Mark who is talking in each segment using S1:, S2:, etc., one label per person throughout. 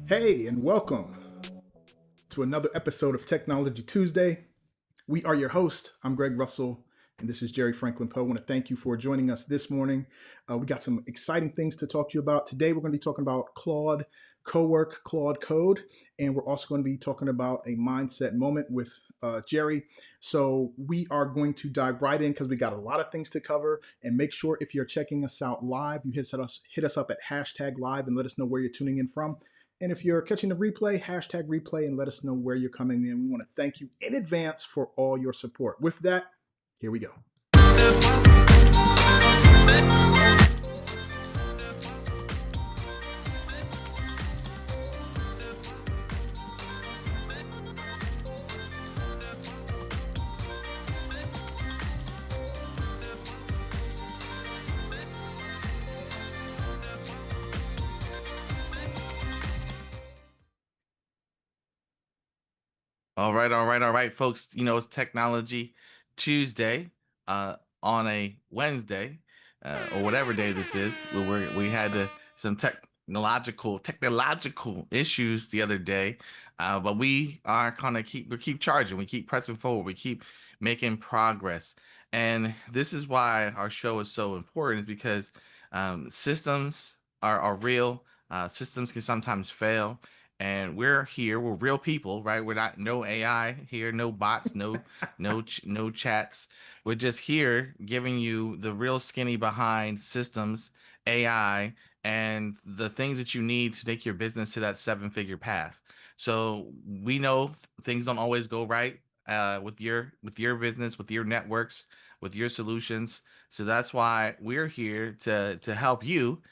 S1: Hey, and welcome to another episode of Technology Tuesday. We are your host. I'm Greg Russell, and this is Jerry Franklin Poe. I want to thank you for joining us this morning. We got some exciting things to talk to you about. Today, we're going to be talking about Claude Cowork, Claude Code, and we're also going to be talking about a mindset moment with Jerry. So we are going to dive right in because we got a lot of things to cover. And make sure if you're checking us out live, you hit us up at hashtag live and let us know where you're tuning in from. And if you're catching the replay, hashtag replay and let us know where you're coming in. We want to thank you in advance for all your support. With that, here we go.
S2: All right, folks. It's Technology Tuesday on a Wednesday or whatever day this is. We had some technological issues the other day, but we are gonna keep charging. We keep pressing forward. We keep making progress, and this is why our show is so important. Is because systems are real. Systems can sometimes fail, and we're here. We're real people, right? We're not no AI here, no bots, no chats. We're just here giving you the real skinny behind systems, AI, and the things that you need to take your business to that seven-figure path. So we know things don't always go right with your business, with your networks, with your solutions. So that's why we're here to help you,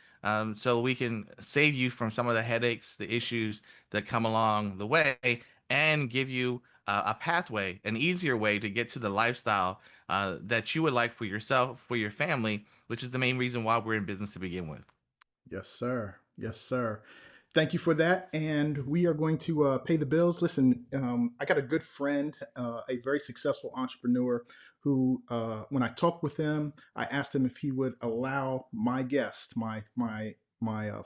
S2: so we can save you from some of the headaches, the issues that come along the way, and give you a pathway, an easier way to get to the lifestyle that you would like for yourself, for your family, which is the main reason why we're in business to begin with.
S1: Yes, sir. Yes, sir. Thank you for that. And we are going to pay the bills. Listen, I got a good friend, a very successful entrepreneur who, when I talked with him, I asked him if he would allow my guests, my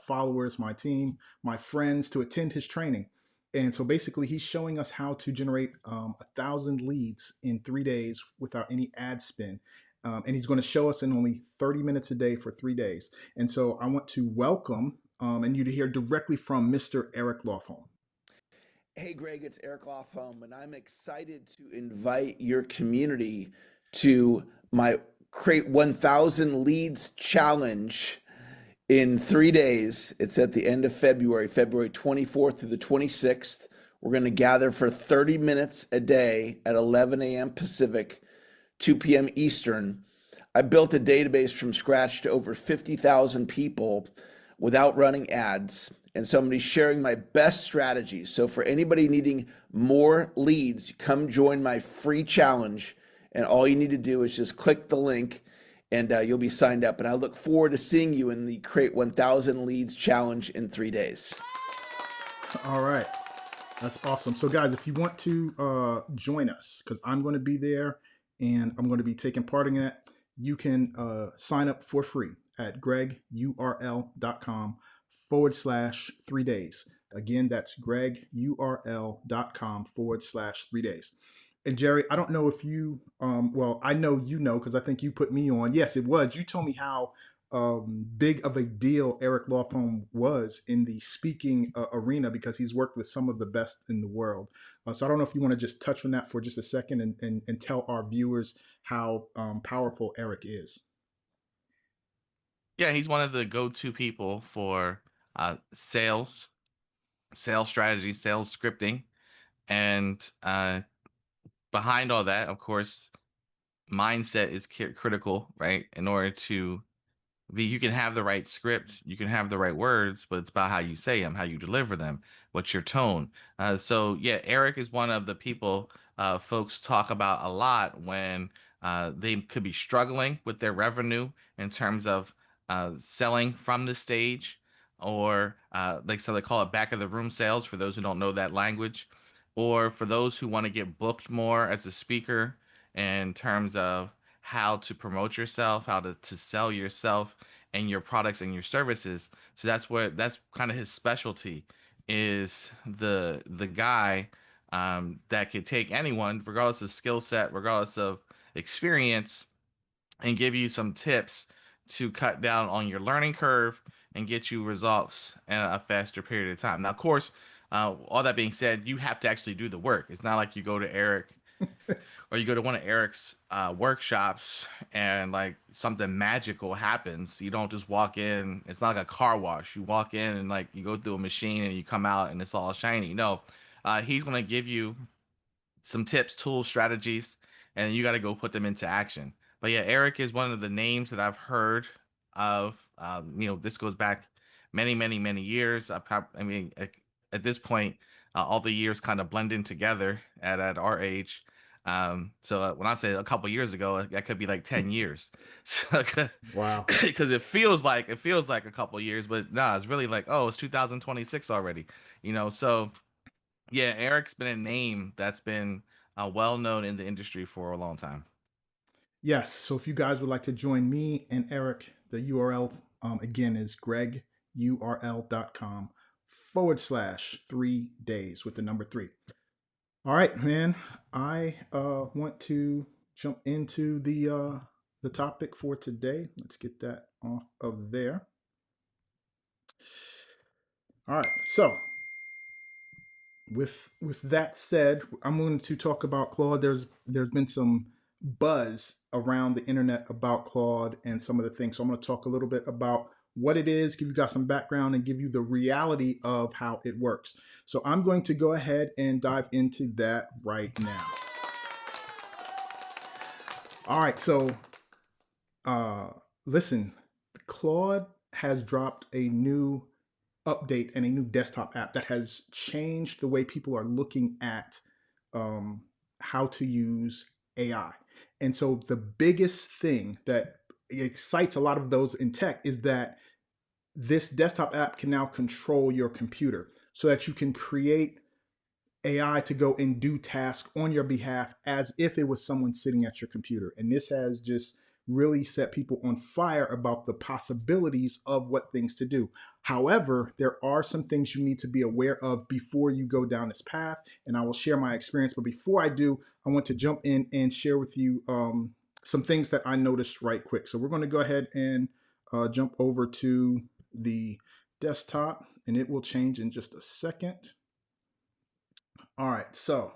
S1: followers, my team, my friends to attend his training. And so basically, he's showing us how to generate 1,000 leads in 3 days without any ad spend. And he's going to show us in only 30 minutes a day for 3 days. And so I want to welcome and you to hear directly from Mr. Eric Lofholm.
S3: Hey, Greg, it's Eric Lofholm, and I'm excited to invite your community to my Create 1000 Leads Challenge in 3 days. It's at the end of February, February 24th through the 26th. We're going to gather for 30 minutes a day at 11 a.m. Pacific, 2 p.m. Eastern. I built a database from scratch to over 50,000 people without running ads. And so I'm going to be sharing my best strategies. So for anybody needing more leads, come join my free challenge. And all you need to do is just click the link and you'll be signed up. And I look forward to seeing you in the Create 1000 Leads Challenge in 3 days.
S1: All right. That's awesome. So, guys, if you want to join us, because I'm going to be there and I'm going to be taking part in it, you can sign up for free at gregurl.com/3 days. Again, that's gregurl.com/3 days. And Jerry, I don't know if you, well, I know you know because I think you put me on. Yes, it was. You told me how big of a deal Eric Lofholm was in the speaking arena because he's worked with some of the best in the world. So I don't know if you want to just touch on that for just a second and tell our viewers how powerful Eric is.
S2: Yeah, he's one of the go-to people for sales strategy, sales scripting, and behind all that, of course, mindset is critical, right? In order to you can have the right script, you can have the right words, but it's about how you say them, how you deliver them, what's your tone. So yeah, Eric is one of the people folks talk about a lot when they could be struggling with their revenue in terms of selling from the stage, or so they call it back of the room sales for those who don't know that language, or for those who want to get booked more as a speaker in terms of how to promote yourself, how to sell yourself and your products and your services. So that's kind of his specialty is the guy that could take anyone, regardless of skill set, regardless of experience, and give you some tips to cut down on your learning curve and get you results in a faster period of time. Now, of course, all that being said, you have to actually do the work. It's not like you go to Eric or you go to one of Eric's workshops and like something magical happens. You don't just walk in. It's not like a car wash. You walk in and like you go through a machine and you come out and it's all shiny. No, he's gonna give you some tips, tools, strategies, and you got to go put them into action. But yeah, Eric is one of the names that I've heard of. This goes back many, many, many years. I mean, at this point, all the years kind of blend in together at our age. So when I say a couple years ago, that could be like 10 years. So,
S1: Wow.
S2: because it feels like a couple years, but nah, it's really like, oh, it's 2026 already. So yeah, Eric's been a name that's been well known in the industry for a long time.
S1: Yes. So if you guys would like to join me and Eric, the URL again is gregurl.com/3days with the number 3. All right, man. I want to jump into the topic for today. Let's get that off of there. All right. So with that said, I'm going to talk about Claude. There's been some buzz around the internet about Claude and some of the things. So I'm going to talk a little bit about what it is, give you guys some background, and give you the reality of how it works. So I'm going to go ahead and dive into that right now. All right. So listen, Claude has dropped a new update and a new desktop app that has changed the way people are looking at how to use AI. And so the biggest thing that excites a lot of those in tech is that this desktop app can now control your computer so that you can create AI to go and do tasks on your behalf as if it was someone sitting at your computer. And this has just really set people on fire about the possibilities of what things to do. However, there are some things you need to be aware of before you go down this path, and I will share my experience. But before I do, I want to jump in and share with you some things that I noticed right quick. So we're going to go ahead and jump over to the desktop, and it will change in just a second. All right, so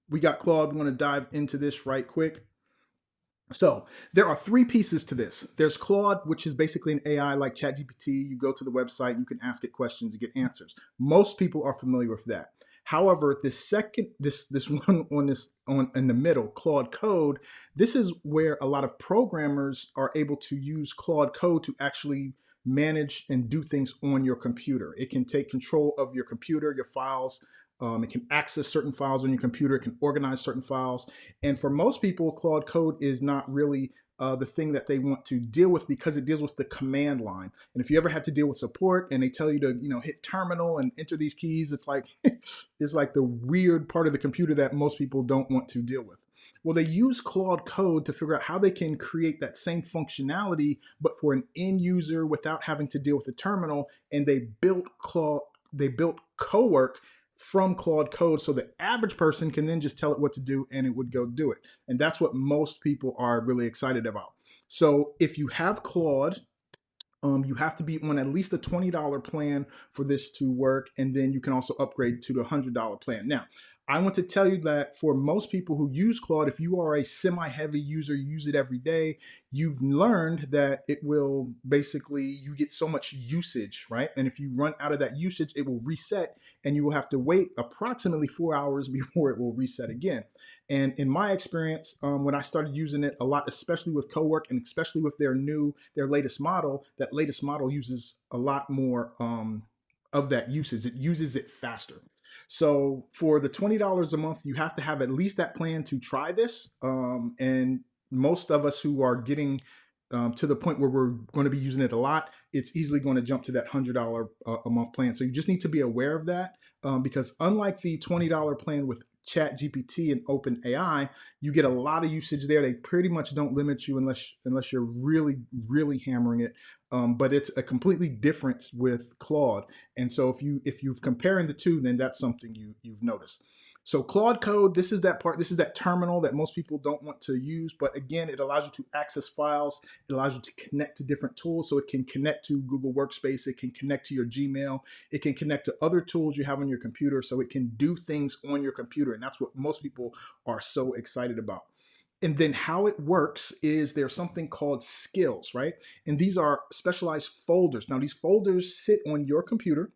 S1: we got Claude. We're going to dive into this right quick. So there are 3 pieces to this. There's Claude, which is basically an AI like ChatGPT. You go to the website, you can ask it questions, you get answers. Most people are familiar with that. However, this one on in the middle, Claude Code, this is where a lot of programmers are able to use Claude Code to actually manage and do things on your computer. It can take control of your computer, your files. It can access certain files on your computer. It can organize certain files. And for most people, Claude Code is not really the thing that they want to deal with because it deals with the command line. And if you ever had to deal with support and they tell you to, hit terminal and enter these keys, it's like it's like the weird part of the computer that most people don't want to deal with. Well, they use Claude Code to figure out how they can create that same functionality, but for an end user without having to deal with the terminal. And they built Cowork from Claude Code so the average person can then just tell it what to do and it would go do it. And that's what most people are really excited about. So if you have Claude, you have to be on at least a $20 plan for this to work. And then you can also upgrade to the $100 plan. Now, I want to tell you that for most people who use Claude, if you are a semi-heavy user, you use it every day, you've learned that it will basically, you get so much usage, right? And if you run out of that usage, it will reset and you will have to wait approximately 4 hours before it will reset again. And in my experience, when I started using it a lot, especially with Cowork and especially with their latest model, that latest model uses a lot more of that usage. It uses it faster. So for the $20 a month, you have to have at least that plan to try this. And most of us who are getting to the point where we're going to be using it a lot, it's easily going to jump to that $100 a month plan. So you just need to be aware of that because unlike the $20 plan with Chat GPT and OpenAI, you get a lot of usage there. They pretty much don't limit you unless you're really, really hammering it. But it's a completely difference with Claude. And so if you've comparing the two, then that's something you've noticed. So Claude Code, this is that part, this is that terminal that most people don't want to use. But again, it allows you to access files. It allows you to connect to different tools. So it can connect to Google Workspace. It can connect to your Gmail. It can connect to other tools you have on your computer. So it can do things on your computer. And that's what most people are so excited about. And then how it works is there's something called skills, right? And these are specialized folders. Now, these folders sit on your computer.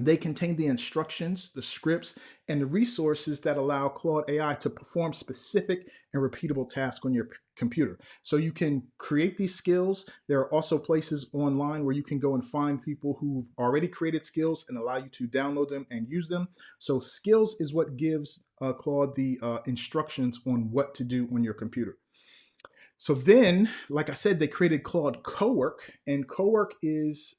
S1: They contain the instructions, the scripts, and the resources that allow Claude AI to perform specific and repeatable tasks on your computer. So you can create these skills. There are also places online where you can go and find people who've already created skills and allow you to download them and use them. So skills is what gives Claude the instructions on what to do on your computer. So then, like I said, they created Claude Cowork, and Cowork is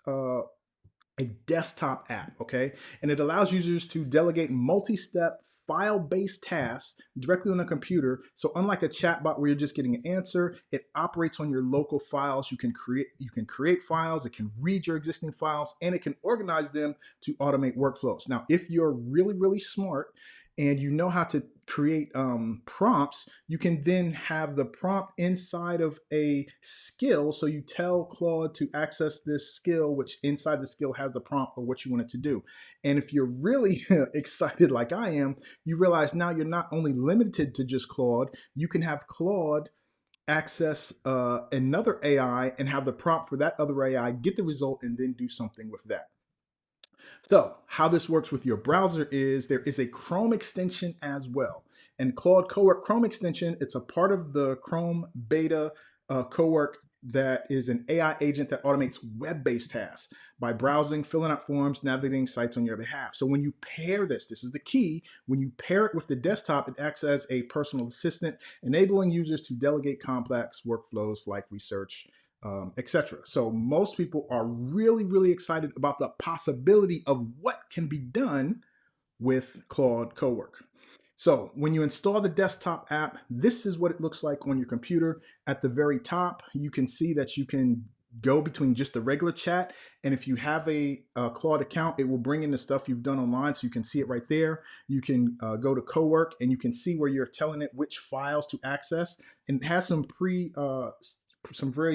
S1: a desktop app, okay? And it allows users to delegate multi-step file-based tasks directly on a computer. So unlike a chatbot where you're just getting an answer, it operates on your local files. You can create files, it can read your existing files, and it can organize them to automate workflows. Now, if you're really, really smart and you know how to create prompts, you can then have the prompt inside of a skill. So you tell Claude to access this skill, which inside the skill has the prompt or what you want it to do. And if you're really excited like I am, you realize now you're not only limited to just Claude, you can have Claude access another AI and have the prompt for that other AI, get the result, and then do something with that. So how this works with your browser is there is a Chrome extension as well. And Claude Cowork Chrome extension, it's a part of the Chrome beta Cowork that is an AI agent that automates web-based tasks by browsing, filling out forms, navigating sites on your behalf. So when you pair this is the key, when you pair it with the desktop, it acts as a personal assistant, enabling users to delegate complex workflows like research, etc. So most people are really, really excited about the possibility of what can be done with Claude Cowork. So when you install the desktop app, this is what it looks like on your computer. At the very top, you can see that you can go between just the regular chat, and if you have a Claude account, it will bring in the stuff you've done online, so you can see it right there. You can go to Cowork, and you can see where you're telling it which files to access, and it has some very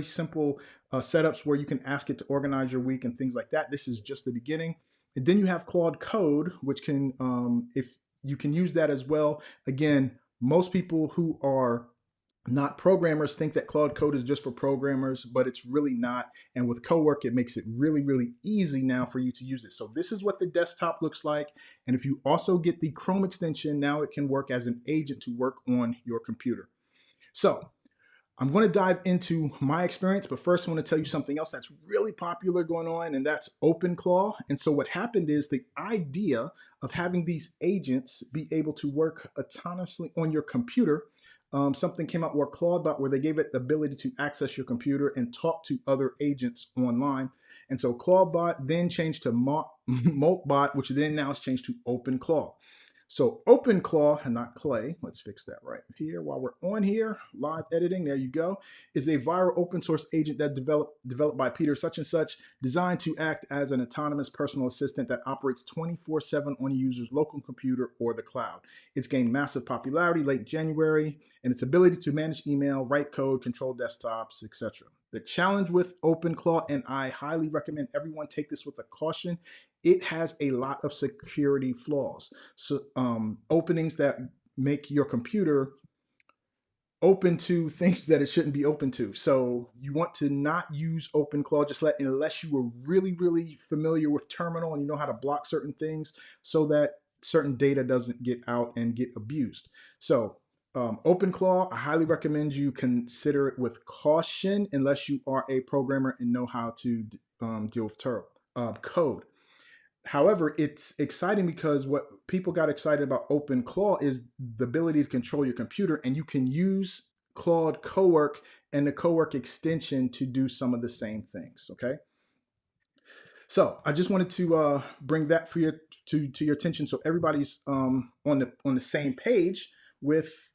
S1: simple setups where you can ask it to organize your week and things like that. This is just the beginning. And then you have Claude Code, which can, if you can use that as well. Again, most people who are not programmers think that Claude Code is just for programmers, but it's really not. And with Cowork, it makes it really, really easy now for you to use it. So this is what the desktop looks like. And if you also get the Chrome extension, now it can work as an agent to work on your computer. So I'm going to dive into my experience, but first I want to tell you something else that's really popular going on, and that's OpenClaw. And so what happened is the idea of having these agents be able to work autonomously on your computer, something came out where ClaudeBot, where they gave it the ability to access your computer and talk to other agents online. And so ClaudeBot then changed to Moltbot, which then now has changed to OpenClaw. So OpenClaw, and not Clay, let's fix that right here while we're on here, live editing, there you go, is a viral open source agent that developed by Peter such and such, designed to act as an autonomous personal assistant that operates 24/7 on a user's local computer or the cloud. It's gained massive popularity late January, and its ability to manage email, write code, control desktops, etc. The challenge with OpenClaw, and I highly recommend everyone take this with a caution, it has a lot of security flaws. So openings that make your computer open to things that it shouldn't be open to. So you want to not use OpenClaw unless you were really, really familiar with terminal and you know how to block certain things so that certain data doesn't get out and get abused. So OpenClaw, I highly recommend you consider it with caution unless you are a programmer and know how to deal with code. However, it's exciting because what people got excited about OpenClaw is the ability to control your computer, and you can use Claude Cowork and the Cowork extension to do some of the same things, okay? So I just wanted to bring that for your to your attention, so everybody's on the same page with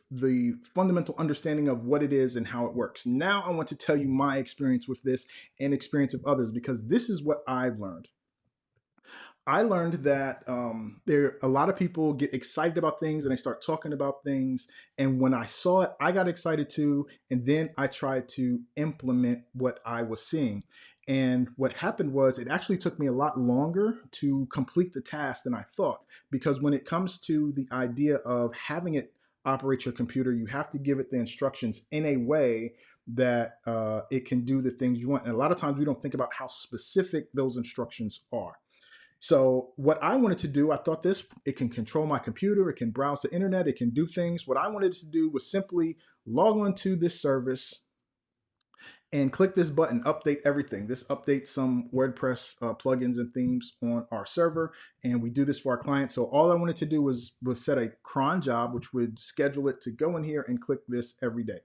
S1: the fundamental understanding of what it is and how it works. Now I want to tell you my experience with this and experience of others, because this is what I've learned. I learned that there a lot of people get excited about things and they start talking about things. And when I saw it, I got excited too. And then I tried to implement what I was seeing. And what happened was it actually took me a lot longer to complete the task than I thought. Because when it comes to the idea of having it operate your computer, you have to give it the instructions in a way that it can do the things you want. And a lot of times we don't think about how specific those instructions are. So what I wanted to do, I thought it can control my computer, it can browse the internet, it can do things. What I wanted to do was simply log on to this service and click this button, update everything. This updates some WordPress plugins and themes on our server, and we do this for our clients. So all I wanted to do was set a cron job, which would schedule it to go in here and click this every day.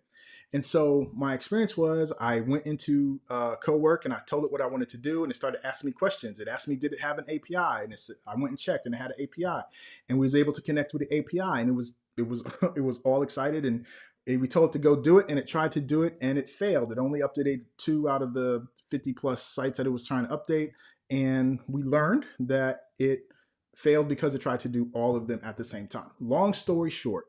S1: And so my experience was I went into Cowork and I told it what I wanted to do, and it started asking me questions. It asked me, did it have an API? And I went and checked, and it had an API, and we was able to connect with the API, and it was it was all excited. And we told it to go do it, and it tried to do it, and it failed. It only updated 2 out of the 50 plus sites that it was trying to update, and we learned that it failed because it tried to do all of them at the same time. Long story short,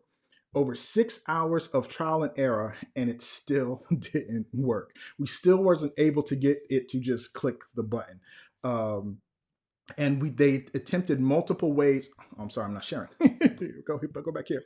S1: over 6 hours of trial and error, and it still didn't work. We still wasn't able to get it to just click the button. And they attempted multiple ways. I'm sorry, I'm not sharing. Go back here.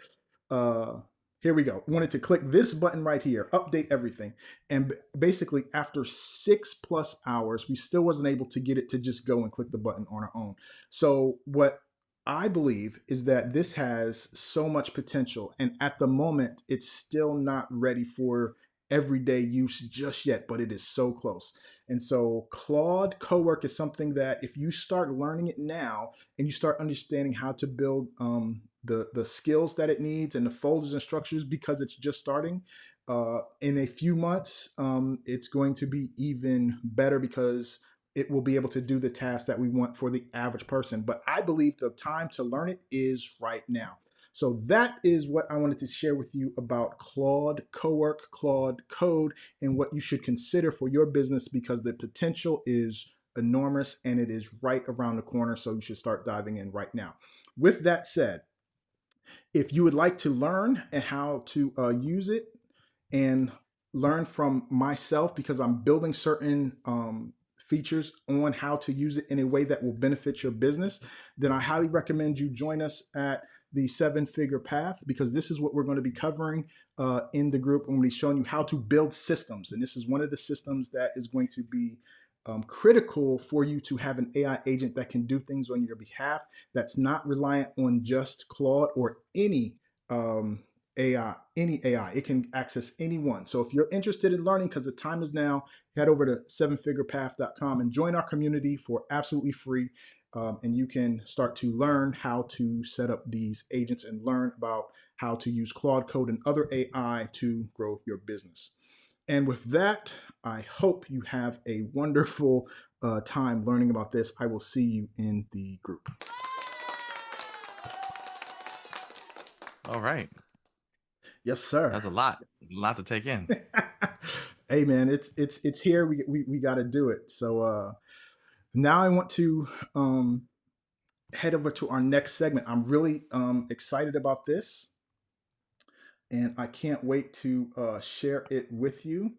S1: Here we go. Wanted to click this button right here, update everything. And basically after 6+ hours, we still wasn't able to get it to just go and click the button on our own. So what I believe is that this has so much potential, and at the moment, it's still not ready for everyday use just yet, but it is so close. And so Claude Cowork is something that if you start learning it now and you start understanding how to build the skills that it needs and the folders and structures, because it's just starting, in a few months, it's going to be even better, because it will be able to do the task that we want for the average person. But I believe the time to learn it is right now. So that is what I wanted to share with you about Claude Cowork, Claude Code, and what you should consider for your business, because the potential is enormous and it is right around the corner. So you should start diving in right now. With that said, if you would like to learn and how to use it and learn from myself, because I'm building certain features on how to use it in a way that will benefit your business, then I highly recommend you join us at the 7-Figure Path, because this is what we're going to be covering in the group. I'm going to be showing you how to build systems. And this is one of the systems that is going to be critical for you to have an AI agent that can do things on your behalf, that's not reliant on just Claude or any AI, any AI. It can access anyone. So if you're interested in learning, because the time is now, head over to 7figurepath.com and join our community for absolutely free. And you can start to learn how to set up these agents and learn about how to use Claude Code and other AI to grow your business. And with that, I hope you have a wonderful time learning about this. I will see you in the group.
S2: All right.
S1: Yes, sir.
S2: That's a lot to take in.
S1: Hey, man, it's here. We got to do it. So now I want to head over to our next segment. I'm really excited about this, and I can't wait to share it with you.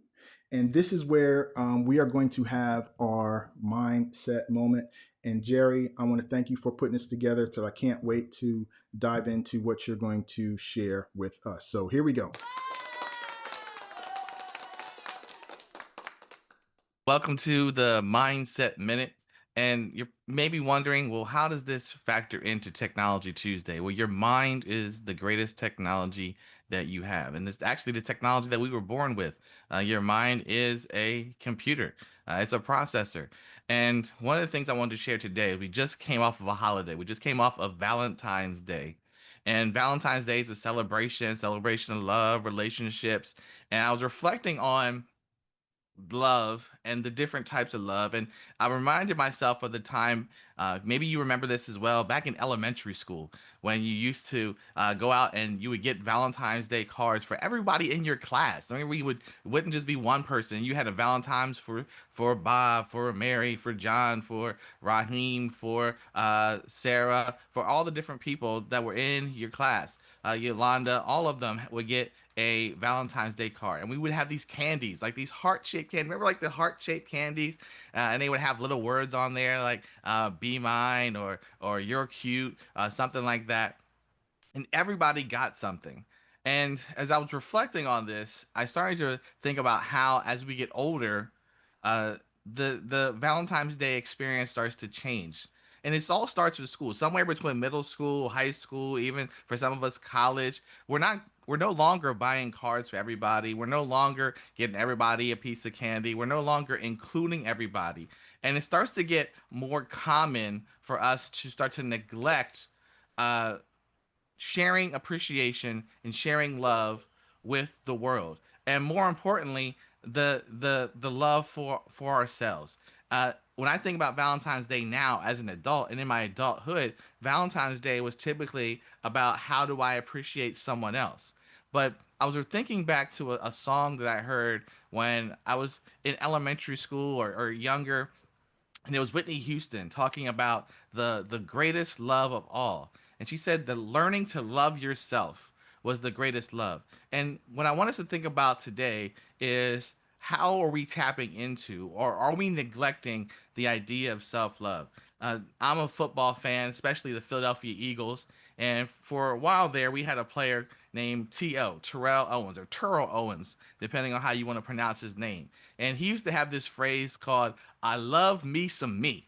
S1: And this is where we are going to have our mindset moment. And Jerry, I want to thank you for putting this together, because I can't wait to dive into what you're going to share with us. So here we go.
S2: Welcome to the Mindset Minute. And you're maybe wondering, well, how does this factor into Technology Tuesday? Well, your mind is the greatest technology that you have. And it's actually the technology that we were born with. Your mind is a computer, it's a processor. And one of the things I wanted to share today, we just came off of a holiday. We just came off of Valentine's Day. And Valentine's Day is a celebration of love, relationships. And I was reflecting on love and the different types of love. And I reminded myself of the time, maybe you remember this as well, back in elementary school, when you used to go out and you would get Valentine's Day cards for everybody in your class. I mean, it wouldn't just be one person. You had a Valentine's for Bob, for Mary, for John, for Raheem, for Sarah, for all the different people that were in your class. Yolanda, all of them would get a Valentine's Day card, and we would have these candies, like these heart-shaped candies. Remember, like the heart-shaped candies, and they would have little words on there, like "Be mine" or "You're cute," something like that. And everybody got something. And as I was reflecting on this, I started to think about how, as we get older, uh, the Valentine's Day experience starts to change. And it all starts with school, somewhere between middle school, high school, even for some of us, college. We're no longer buying cards for everybody. We're no longer getting everybody a piece of candy. We're no longer including everybody. And it starts to get more common for us to start to neglect uh, sharing appreciation and sharing love with the world, and more importantly, the love for ourselves. When I think about Valentine's Day now as an adult and in my adulthood, Valentine's Day was typically about how do I appreciate someone else. But I was thinking back to a song that I heard when I was in elementary school or younger, and it was Whitney Houston talking about the greatest love of all. And she said that learning to love yourself was the greatest love. And what I want us to think about today is, how are we tapping into, or are we neglecting the idea of self-love? I'm a football fan, especially the Philadelphia Eagles. And for a while there, we had a player named T.O., Terrell Owens, or Terrell Owens, depending on how you want to pronounce his name. And he used to have this phrase called, "I love me some me."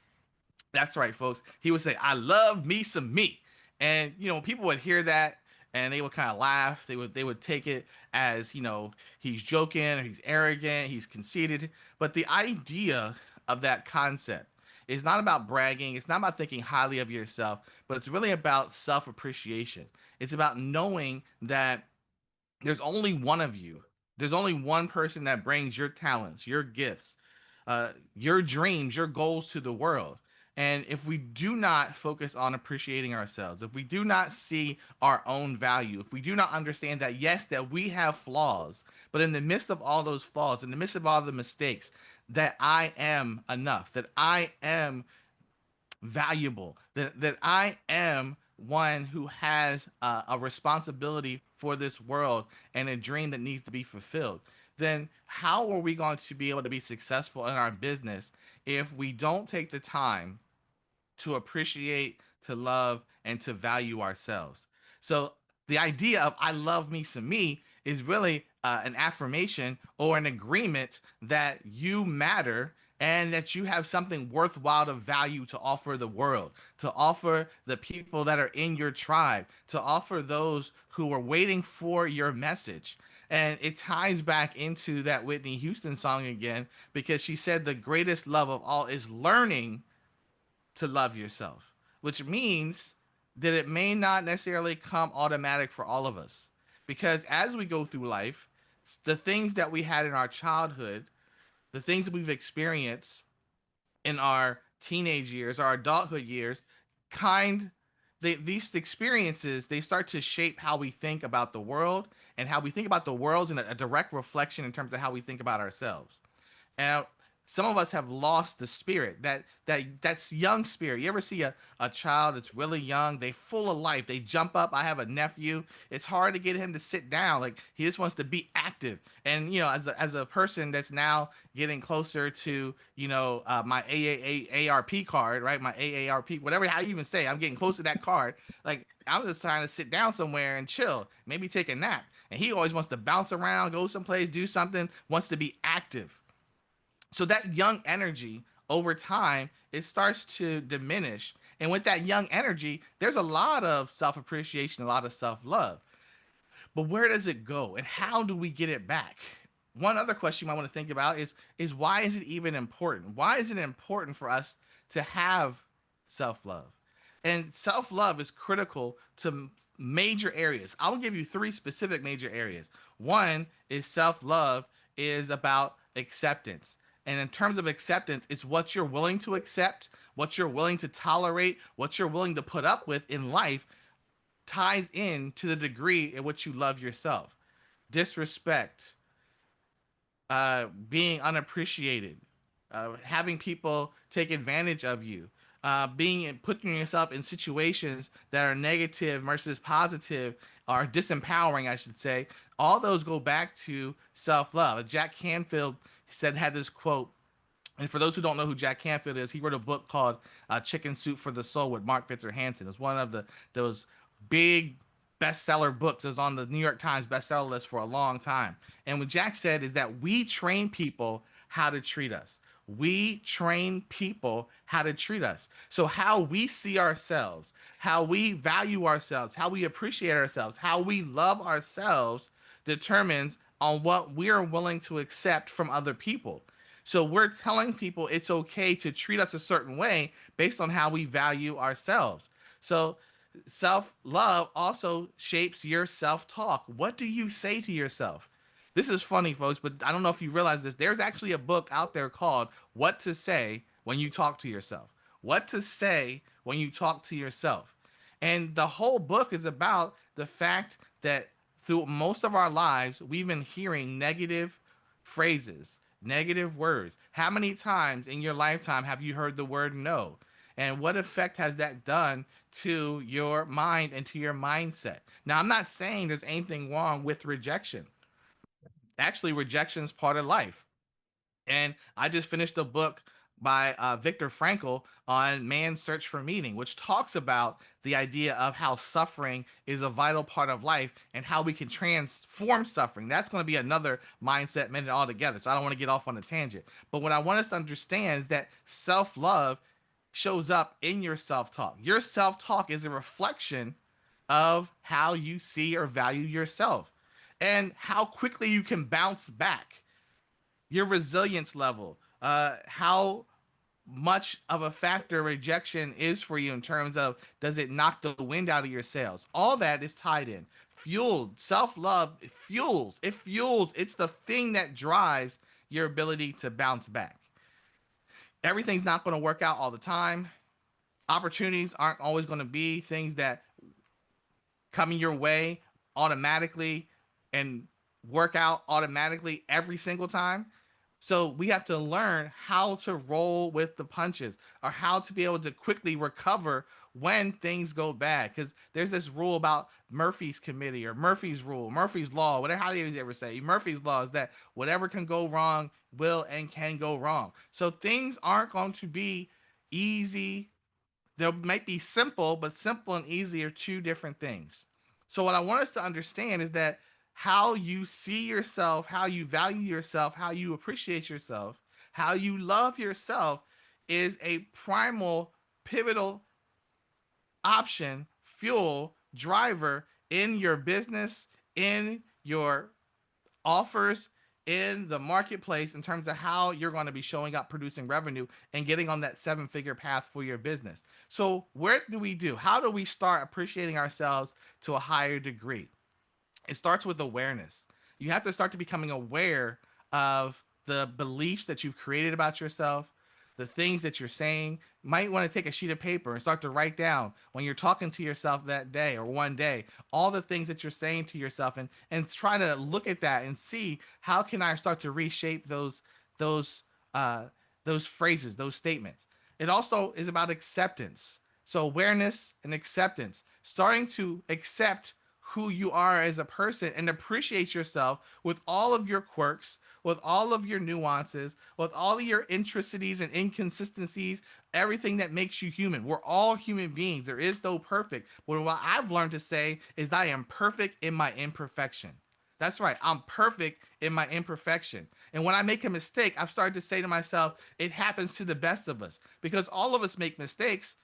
S2: That's right, folks. He would say, "I love me some me." And people would hear that and they would kind of laugh. They would take it as, he's joking, or he's arrogant, he's conceited. But the idea of that concept is not about bragging, it's not about thinking highly of yourself, but it's really about self-appreciation. It's about knowing that there's only one of you. There's only one person that brings your talents, your gifts, your dreams, your goals to the world. And if we do not focus on appreciating ourselves, if we do not see our own value, if we do not understand that, yes, that we have flaws, but in the midst of all those flaws, in the midst of all the mistakes, that I am enough, that I am valuable, that I am one who has a responsibility for this world and a dream that needs to be fulfilled, then how are we going to be able to be successful in our business if we don't take the time to appreciate, to love, and to value ourselves? So the idea of "I love me some me" is really an affirmation or an agreement that you matter and that you have something worthwhile of value to offer the world, to offer the people that are in your tribe, to offer those who are waiting for your message. And it ties back into that Whitney Houston song again, because she said the greatest love of all is learning to love yourself, which means that it may not necessarily come automatic for all of us. Because as we go through life, the things that we had in our childhood, the things that we've experienced in our teenage years, our adulthood years, kind these experiences, they start to shape how we think about the world, and how we think about the world in a direct reflection in terms of how we think about ourselves. And some of us have lost the spirit, that's young spirit. You ever see a child that's really young, they full of life, they jump up. I have a nephew, it's hard to get him to sit down, like he just wants to be active. And as a person that's now getting closer to my AARP card, right? My AARP, whatever, how you even say, I'm getting close to that card. Like, I'm just trying to sit down somewhere and chill, maybe take a nap. And he always wants to bounce around, go someplace, do something, wants to be active. So that young energy, over time, it starts to diminish. And with that young energy, there's a lot of self-appreciation, a lot of self-love. But where does it go, and how do we get it back? One other question I want to think about is why is it even important? Why is it important for us to have self-love? And self-love is critical to major areas. I'll give you three specific major areas. One is self-love is about acceptance. And in terms of acceptance, it's what you're willing to accept, what you're willing to tolerate, what you're willing to put up with in life ties in to the degree in which you love yourself. Disrespect, being unappreciated, having people take advantage of you, being putting yourself in situations that are negative versus positive or disempowering, I should say. All those go back to self love. Jack Canfield said had this quote, and for those who don't know who Jack Canfield is, he wrote a book called Chicken Soup for the Soul with Mark Victor Hansen. It was one of those big bestseller books. It was on the New York Times bestseller list for a long time. And what Jack said is that we train people how to treat us. We train people how to treat us. So how we see ourselves, how we value ourselves, how we appreciate ourselves, how we love ourselves determines on what we are willing to accept from other people. So we're telling people it's okay to treat us a certain way based on how we value ourselves. So self love also shapes your self talk. What do you say to yourself? This is funny, folks, but I don't know if you realize this. There's actually a book out there called What to Say When You Talk to Yourself. What to Say When You Talk to Yourself. And the whole book is about the fact that through most of our lives, we've been hearing negative phrases, negative words. How many times in your lifetime have you heard the word no? And what effect has that done to your mind and to your mindset? Now, I'm not saying there's anything wrong with rejection. Actually, rejection is part of life. And I just finished a book by Viktor Frankl on Man's Search for Meaning, which talks about the idea of how suffering is a vital part of life and how we can transform suffering. That's going to be another mindset minute altogether. So I don't want to get off on a tangent. But what I want us to understand is that self love shows up in your self talk. Your self talk is a reflection of how you see or value yourself and how quickly you can bounce back, your resilience level, how much of a factor rejection is for you in terms of does it knock the wind out of your sails? All that is tied in. Fueled self-love it fuels. It's the thing that drives your ability to bounce back. Everything's not going to work out all the time. Opportunities aren't always going to be things that coming your way automatically and work out automatically every single time. So we have to learn how to roll with the punches or how to be able to quickly recover when things go bad. Because there's this rule about Murphy's committee or Murphy's rule, Murphy's law, whatever, how do you ever say? Murphy's law is that whatever can go wrong will and can go wrong. So things aren't going to be easy. They might be simple, but simple and easy are two different things. So what I want us to understand is that how you see yourself, how you value yourself, how you appreciate yourself, how you love yourself is a primal, pivotal option, fuel, driver in your business, in your offers, in the marketplace in terms of how you're going to be showing up, producing revenue, and getting on that seven-figure path for your business. So, what do we do? How do we start appreciating ourselves to a higher degree? It starts with awareness. You have to start to becoming aware of the beliefs that you've created about yourself, the things that you're saying. You might want to take a sheet of paper and start to write down when you're talking to yourself that day or one day, all the things that you're saying to yourself, and try to look at that and see how can I start to reshape those uh, those phrases, those statements. It also is about acceptance. So awareness and acceptance, starting to accept who you are as a person and appreciate yourself with all of your quirks, with all of your nuances, with all of your intricacies and inconsistencies, everything that makes you human. We're all human beings. There is no perfect. But what I've learned to say is that I am perfect in my imperfection. That's right. I'm perfect in my imperfection. And when I make a mistake, I've started to say to myself, it happens to the best of us because all of us make mistakes,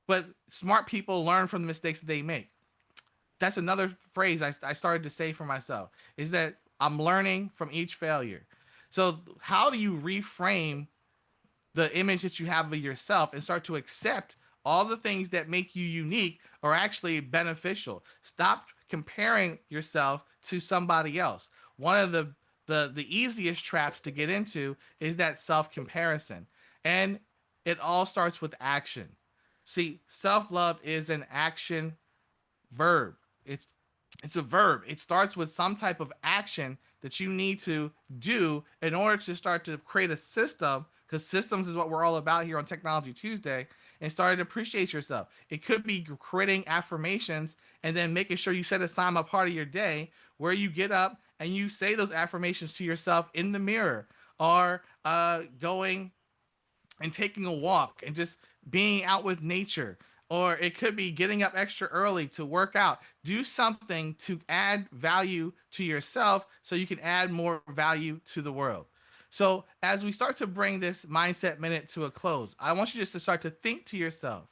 S2: but smart people learn from the mistakes that they make. That's another phrase I started to say for myself is that I'm learning from each failure. So how do you reframe the image that you have of yourself and start to accept all the things that make you unique are actually beneficial? Stop comparing yourself to somebody else. One of the the easiest traps to get into is that self comparison, and it all starts with action. See, self love is an action verb. It's a verb. It starts with some type of action that you need to do in order to start to create a system, because systems is what we're all about here on Technology Tuesday, and start to appreciate yourself. It could be creating affirmations and then making sure you set aside a part of your day where you get up and you say those affirmations to yourself in the mirror, or going and taking a walk and just being out with nature. Or it could be getting up extra early to work out. Do something to add value to yourself so you can add more value to the world. So, as we start to bring this mindset minute to a close, I want you just to start to think to yourself,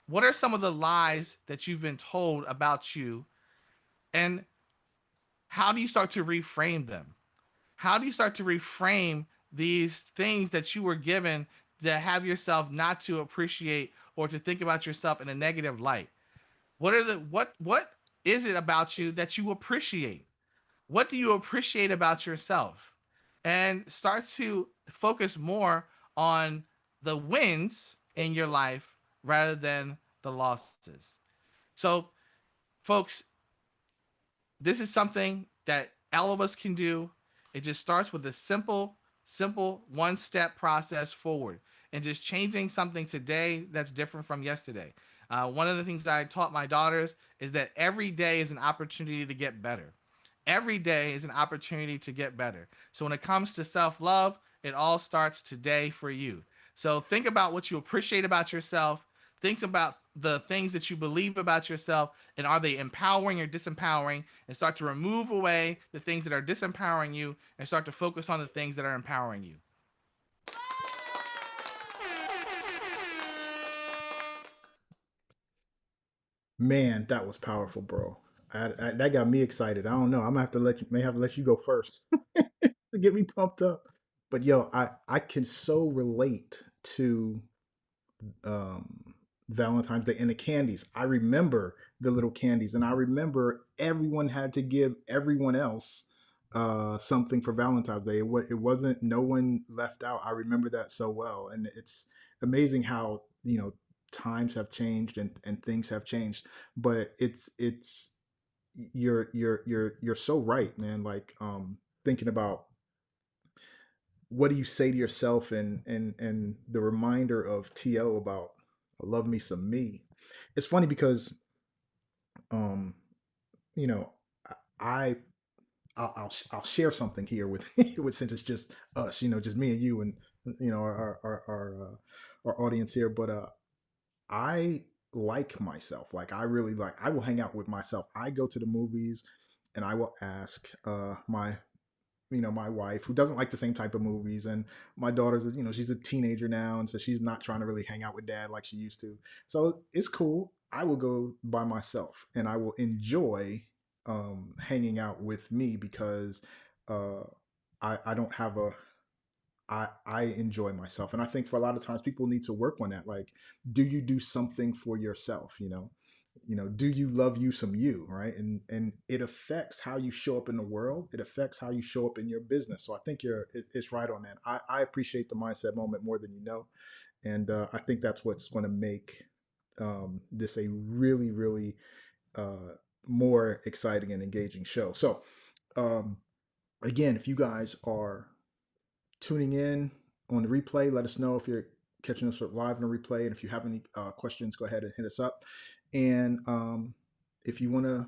S2: what are some of the lies that you've been told about you? And how do you start to reframe them? How do you start to reframe these things that you were given that have yourself not to appreciate or to think about yourself in a negative light? What is it about you that you appreciate? What do you appreciate about yourself? And start to focus more on the wins in your life rather than the losses. So, folks, this is something that all of us can do. It just starts with a simple one step process forward and just changing something today that's different from yesterday. One of the things that I taught my daughters is that every day is an opportunity to get better. Every day is an opportunity to get better. So when it comes to self love, it all starts today for you. So think about what you appreciate about yourself. Think about the things that you believe about yourself, and are they empowering or disempowering, and start to remove away the things that are disempowering you and start to focus on the things that are empowering you.
S1: Man, that was powerful, bro. That got me excited. I don't know. I'm gonna have to may have to let you go first to get me pumped up. But yo, I can so relate to um, Valentine's Day and the candies. I remember the little candies, and I remember everyone had to give everyone else something for Valentine's Day. It wasn't no one left out. I remember that so well, and it's amazing how times have changed and things have changed. But it's you're so right, man. Like thinking about what do you say to yourself, and the reminder of To about love me some me. It's funny because um you know I I'll share something here with with, since it's just us, just me and you, and our audience here. But I like myself. Like I really like. I will hang out with myself. I go to the movies, and I will ask my wife, who doesn't like the same type of movies, and my daughter's, she's a teenager now, and so she's not trying to really hang out with dad like she used to. So it's cool. I will go by myself, and I will enjoy hanging out with me because uh, I don't have a I enjoy myself, and I think for a lot of times people need to work on that. Like, do you do something for yourself? Do you love you some you, right? And it affects how you show up in the world. It affects how you show up in your business. So I think it's right on that. I appreciate the mindset moment more than you know, and I think that's what's going to make this a really really more exciting and engaging show. So um, again, if you guys are tuning in on the replay, let us know if you're catching us live on the replay. And if you have any questions, go ahead and hit us up. And if you want to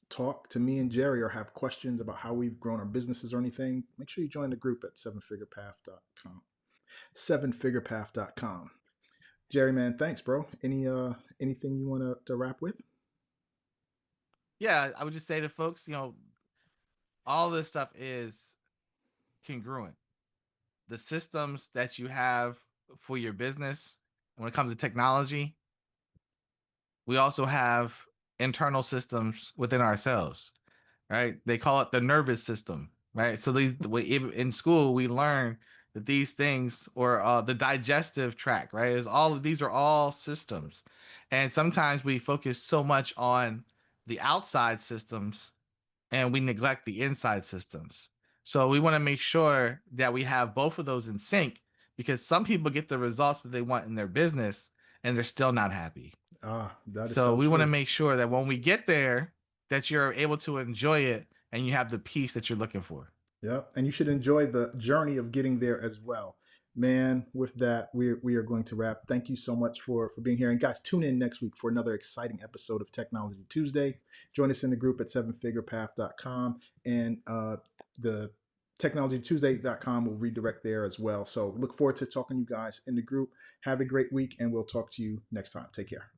S1: talk to me and Jerry or have questions about how we've grown our businesses or anything, make sure you join the group at sevenfigurepath.com. Sevenfigurepath.com. Jerry, man, thanks, bro. Anything you want to wrap with?
S2: Yeah, I would just say to folks, all this stuff is congruent. The systems that you have for your business, when it comes to technology, we also have internal systems within ourselves, right? They call it the nervous system, right? So in school we learn that these things, or the digestive tract, right? Is all of these are all systems, and sometimes we focus so much on the outside systems and we neglect the inside systems. So we want to make sure that we have both of those in sync, because some people get the results that they want in their business and they're still not happy.
S1: That is
S2: So
S1: so
S2: we want to
S1: true.
S2: make sure that when we get there, that you're able to enjoy it and you have the peace that you're looking for.
S1: Yeah, and you should enjoy the journey of getting there as well. Man, with that, we are going to wrap. Thank you so much for being here. And guys, tune in next week for another exciting episode of Technology Tuesday. Join us in the group at sevenfigurepath.com, and the technologytuesday.com will redirect there as well. So look forward to talking to you guys in the group. Have a great week, and we'll talk to you next time. Take care.